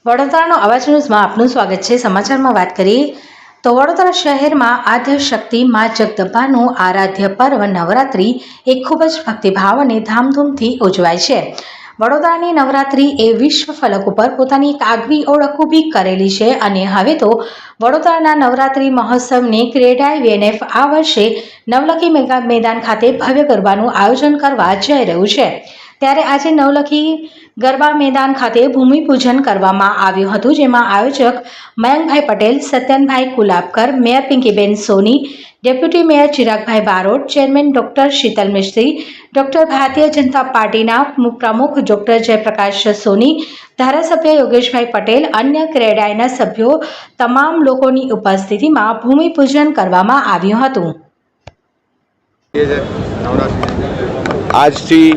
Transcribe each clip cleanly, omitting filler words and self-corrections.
વડોદરાનો અવાજ ન્યૂઝમાં આપનું સ્વાગત છે। સમાચારમાં વાત કરીએ તો વડોદરા શહેરમાં આદ્યશક્તિ મા જગદંબાનું આરાધ્ય પર્વ નવરાત્રિ એ ખૂબ જ ભક્તિભાવ અને ધામધૂમથી ઉજવાય છે। વડોદરાની નવરાત્રિ એ વિશ્વ ફલક ઉપર પોતાની એક આગવી ઓળખ ઊભી કરેલી છે અને હવે તો વડોદરાના નવરાત્રિ મહોત્સવને ક્રેડાઈ વીએનએફ આ વર્ષે નવલખી મેદાન ખાતે ભવ્ય ગરબાનું આયોજન કરવા જઈ રહ્યું છે। ત્યારે આજે નવલખી ગરબા મેદાન ખાતે ભૂમિપૂજન કરવામાં આવ્યું હતું, જેમાં આયોજક મયંકભાઈ પટેલ, સત્યનભાઈ કુલાબકર, મેયર પિંકીબેન સોની, ડેપ્યુટી મેયર ચિરાગભાઈ બારોટ, ચેરમેન ડોક્ટર શીતલ મિસ્ત્રી, ડોક્ટર ભારતીય જનતા પાર્ટીના પ્રમુખ ડોક્ટર જયપ્રકાશ સોની, ધારાસભ્ય યોગેશભાઈ પટેલ, અન્ય ક્રેડાઈના સભ્યો તમામ લોકોની ઉપસ્થિતિમાં ભૂમિપૂજન કરવામાં આવ્યું હતું। આજથી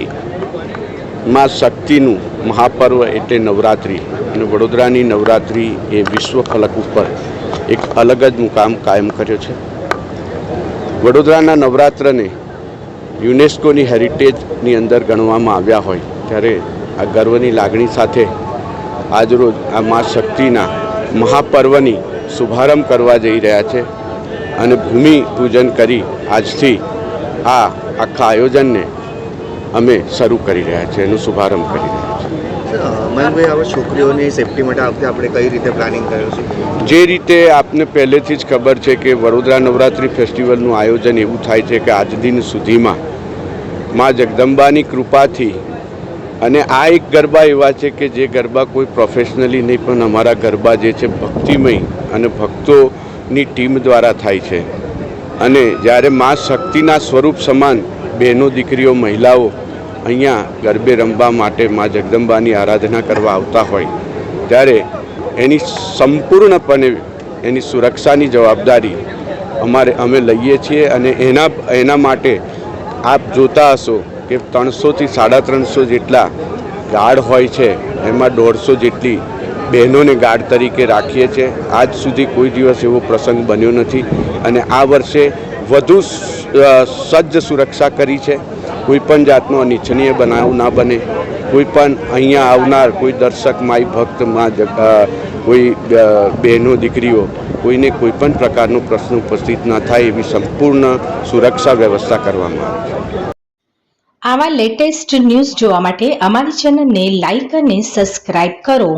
માં શક્તિનું મહાપર્વ એટલે નવરાત્રિ અને વડોદરાની નવરાત્રિ એ વિશ્વ ફલક ઉપર એક અલગ જ મુકામ કાયમ કર્યો છે। વડોદરાના નવરાત્રને યુનેસ્કોની હેરિટેજની અંદર ગણવામાં આવ્યા હોય ત્યારે આ ગર્વની લાગણી સાથે આજરોજ આ મા શક્તિના મહાપર્વની શુભારંભ કરવા જઈ રહ્યા છે અને ભૂમિ પૂજન કરી આજથી આ આખા આયોજનને અમે શરૂ કરી રહ્યા છીએ, એનો શુભારંભ કરી રહ્યા છીએ। મયંકભાઈ, હવે છોકરીઓની સેફટી માટે આ વખતે આપણે કઈ રીતે પ્લાનિંગ કર્યું છે? જે રીતે આપને પહેલેથી જ ખબર છે કે વડોદરા નવરાત્રિ ફેસ્ટિવલનું આયોજન એવું થાય છે કે આજ દિન સુધીમાં મા જગદંબાની કૃપાથી અને આ એક ગરબા એવા છે કે જે ગરબા કોઈ પ્રોફેશનલી નહીં પણ અમારા ગરબા જે છે ભક્તિમય અને ભક્તોની ટીમ દ્વારા થાય છે અને જ્યારે મા શક્તિના સ્વરૂપ સમાન બહેનો, દીકરીઓ, મહિલાઓ અહીંયા ગરબે રમવા માટે મા જગદંબાની આરાધના કરવા આવતા હોય ત્યારે એની સંપૂર્ણપણે એની સુરક્ષાની જવાબદારી અમે લઈએ છીએ અને એના માટે આપ જોતા હશો કે 300થી 350 જેટલા ગાર્ડ હોય છે, એમાં 150 જેટલી બહેનોને ગાર્ડ તરીકે રાખીએ છીએ। આજ સુધી કોઈ દિવસ એવો પ્રસંગ બન્યો નથી અને આ વર્ષે વધુ સજ્જ સુરક્ષા કરી છે। કોઈ પણ જાતનો અનિચ્છનીય બનાવ ના બને, કોઈ પણ અહીંયા આવનાર કોઈ દર્શક, માઈ ભક્ત, કોઈ બહેનો, દીકરીઓ, કોઈને કોઈ પણ પ્રકારનો પ્રશ્ન ઉપસ્થિત ના થાય એવી સંપૂર્ણ સુરક્ષા વ્યવસ્થા કરવામાં આવી છે। આવા લેટેસ્ટ ન્યૂઝ જોવા માટે અમારી ચેનલને લાઈક અને સબસ્ક્રાઇબ કરો।